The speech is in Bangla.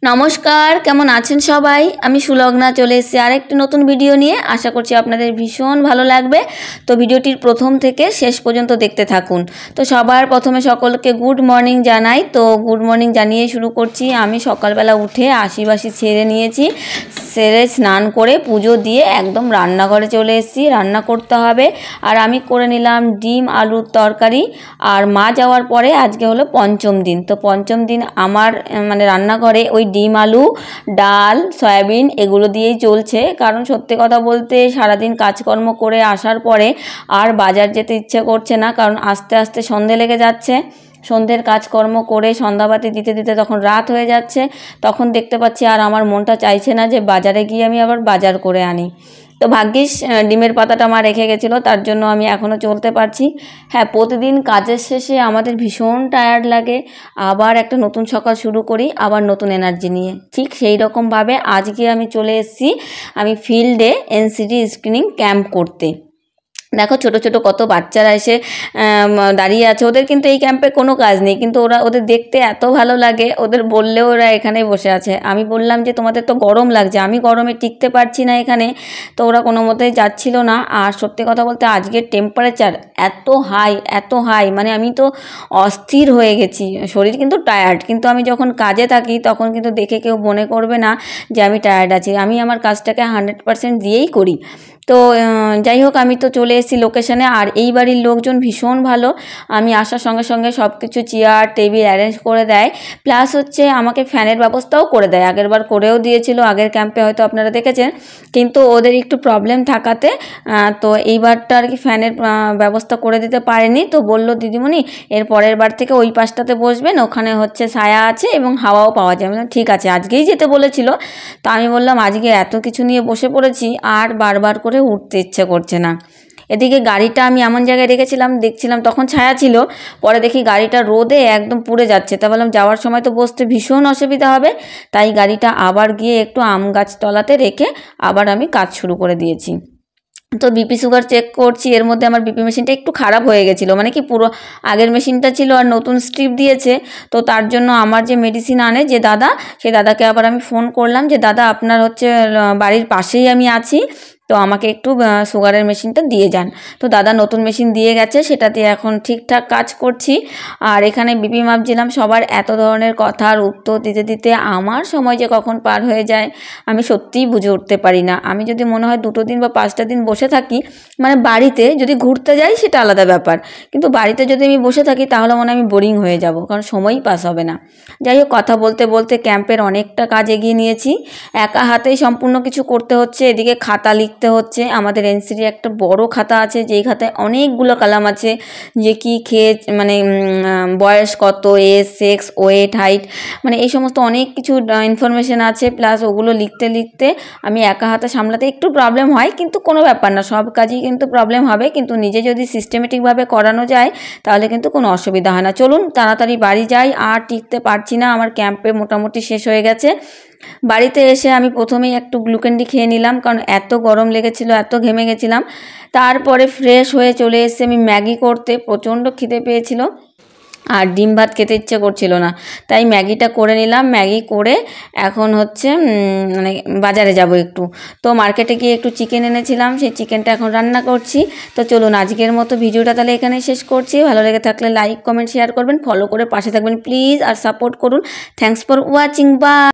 নমস্কার, কেমন আছেন সবাই? আমি সুলগ্না চলে এসেছি আরেকটি নতুন ভিডিও নিয়ে। আশা করছি আপনাদের ভীষণ ভালো লাগবে। তো ভিডিওটির প্রথম থেকে শেষ পর্যন্ত দেখতে থাকুন। তো সবার প্রথমে সকলকে গুড মর্নিং জানাই। তো গুড মর্নিং জানিয়ে শুরু করছি। আমি সকালবেলা উঠে আশিবাসি ছেড়ে নিয়েছি, সেরে স্নান করে পুজো দিয়ে একদম রান্নাঘরে চলে এসেছি। রান্না করতে হবে। আর আমি করে নিলাম ডিম আলুর তরকারি। আর মা যাওয়ার পরে আজকে হলো পঞ্চম দিন। তো পঞ্চম দিন আমার রান্নাঘরে ওই ডিম আলু ডাল সয়াবিন এগুলো দিয়েই চলছে। কারণ সত্যি কথা বলতে সারাদিন কাজকর্ম করে আসার পরে আর বাজার যেতে ইচ্ছে করছে না, কারণ আস্তে আস্তে সন্ধে লেগে যাচ্ছে। সন্ধ্যের কাজকর্ম করে সন্ধ্যাবাতি দিতে দিতে তখন রাত হয়ে যাচ্ছে। তখন দেখতে পাচ্ছি আর আমার মনটা চাইছে না যে বাজারে গিয়ে আমি আবার বাজার করে আনি। তো ভাগ্যিস ডিমের পাতাটা মা রেখে গেছিলো, তার জন্য আমি এখনও চলতে পারছি। হ্যাঁ, প্রতিদিন কাজের শেষে আমাদের ভীষণ টায়ার্ড লাগে, আবার একটা নতুন সকাল শুরু করি আবার নতুন এনার্জি নিয়ে। ঠিক সেই রকমভাবে আজকে আমি চলে এসেছি আমি ফিল্ডে এনসিটি স্ক্রিনিং ক্যাম্প করতে। দেখো ছোট ছোট কত বাচ্চারা এসে দাঁড়িয়ে আছে। ওদের কিন্তু এই ক্যাম্পে কোনো কাজ নেই, কিন্তু ওদের দেখতে এত ভালো লাগে, ওদের বললেও ওরা এখানেই বসে আছে। আমি বললাম যে তোমাদের তো গরম লাগছে, আমি গরমে টিকতে পারছি না এখানে। তো ওরা কোনো মতেই যাচ্ছিল না। আর সত্যি কথা বলতে আজকের টেম্পারেচার এত হাই, মানে আমি তো অস্থির হয়ে গেছি। শরীর কিন্তু টায়ার্ড, কিন্তু আমি যখন কাজে থাকি তখন কিন্তু দেখে কেউ মনে করবে না যে আমি টায়ার্ড আছি। আমি আমার কাজটাকে 100% দিয়েই করি। তো যাই হোক, আমি তো চলে এসেছি লোকেশানে। আর এই বাড়ির লোকজন ভীষণ ভালো। আমি আসার সঙ্গে সঙ্গে সব কিছু চেয়ার টেবিল অ্যারেঞ্জ করে দেয়, প্লাস হচ্ছে আমাকে ফ্যানের ব্যবস্থাও করে দেয়। আগেরবার করেও দিয়েছিল, আগের ক্যাম্পে হয়তো আপনারা দেখেছেন। কিন্তু ওদের একটু প্রবলেম থাকাতে তো এইবারটা আর কি ফ্যানের ব্যবস্থা করে দিতে পারেনি। তো বললো দিদিমণি এর পরের বার থেকে ওই পাশটাতে বসবেন, ওখানে হচ্ছে ছায়া আছে এবং হাওয়াও পাওয়া যায়। আমি ঠিক আছে, আজকেই যেতে বলেছিল। তো আমি বললাম আজকে এত কিছু নিয়ে বসে পড়েছি আর বারবার করে উঠতে ইচ্ছে করছে না। এদিকে গাড়িটা আমি এমন জায়গায় রেখেছিলাম, দেখছিলাম তখন ছায়া ছিল, পরে দেখি গাড়িটা রোদে একদম পুড়ে যাচ্ছে। তা বললাম যাওয়ার সময় তো বসতে ভীষণ অসুবিধা হবে, তাই গাড়িটা আবার গিয়ে একটু আম গাছ তলাতে রেখে আবার আমি কাজ শুরু করে দিয়েছি। তো বিপি সুগার চেক করছি। এর মধ্যে আমার বিপি মেশিনটা একটু খারাপ হয়ে গেছিলো, মানে কি পুরো আগের মেশিনটা ছিল আর নতুন স্ট্রিপ দিয়েছে। তো তার জন্য আমার যে মেডিসিন আনে যে দাদা, সেই দাদাকে আবার আমি ফোন করলাম যে দাদা আপনার হচ্ছে বাড়ির পাশেই আমি আছি, তো আমাকে একটু সুগারের মেশিনটা দিয়ে যান। তো দাদা নতুন মেশিন দিয়ে গেছে, সেটাতে এখন ঠিকঠাক কাজ করছি। আর এখানে বিপি মাপছিলাম। সবার এত ধরনের কথার উত্তর দিতে দিতে আমার সময় যে কখন পার হয়ে যায় আমি সত্যিই বুঝে উঠতে পারি না। আমি যদি মনে হয় 2 দিন বা 5টা দিন বসে থাকি, মানে বাড়িতে যদি ঘুরতে যাই সেটা আলাদা ব্যাপার, কিন্তু বাড়িতে যদি আমি বসে থাকি তাহলে মনে হয় আমি বোরিং হয়ে যাব, কারণ সময়ই পাস হবে না। যাই হোক, কথা বলতে বলতে ক্যাম্পের অনেকটা কাজ এগিয়ে নিয়েছি। একা হাতেই সম্পূর্ণ কিছু করতে হচ্ছে। এদিকে খাতা লিখতে হচ্ছে। আমাদের এনসিটি একটা বড় খাতা আছে, যেই খাতায় অনেকগুলো কলাম আছে, যে কি খেয়ে মানে বয়স কত, এজ সেক্স ওয়েট হাইট, মানে এই সমস্ত অনেক কিছু ইনফরমেশন আছে। প্লাস ওগুলো লিখতে লিখতে আমি একা হাতে সামলাতে একটু প্রবলেম হয়, কিন্তু কোনো ব্যাপার না, সব কাজই কিন্তু প্রবলেম হবে, কিন্তু নিজে যদি সিস্টেমেটিকভাবে করানো যায় তাহলে কিন্তু কোনো অসুবিধা হয় না। চলুন তাড়াতাড়ি বাড়ি যাই, আর টিকতে পারছি না। আমার ক্যাম্পে মোটামুটি শেষ হয়ে গেছে। বাড়িতে এসে আমি প্রথমেই একটু গ্লুকন্ডি খেয়ে নিলাম, কারণ এত গরম লেগেছিল, এত ঘেমে গেছিলাম। তারপরে ফ্রেশ হয়ে চলে এসে আমি ম্যাগি করতে, প্রচণ্ড খিদে পেয়েছিল আর ডিম ভাত খেতে ইচ্ছে করছিল না, তাই ম্যাগিটা করে নিলাম। ম্যাগি করে এখন হচ্ছে মানে বাজারে যাব একটু। তো মার্কেটে গিয়ে একটু চিকেন এনেছিলাম, সেই চিকেনটা এখন রান্না করছি। তো চলুন আজকের মতো ভিডিওটা তাহলে এখানে শেষ করছি। ভালো লেগে থাকলে লাইক কমেন্ট শেয়ার করবেন, ফলো করে পাশে থাকবেন প্লিজ, আর সাপোর্ট করুন। Thanks for watching, by.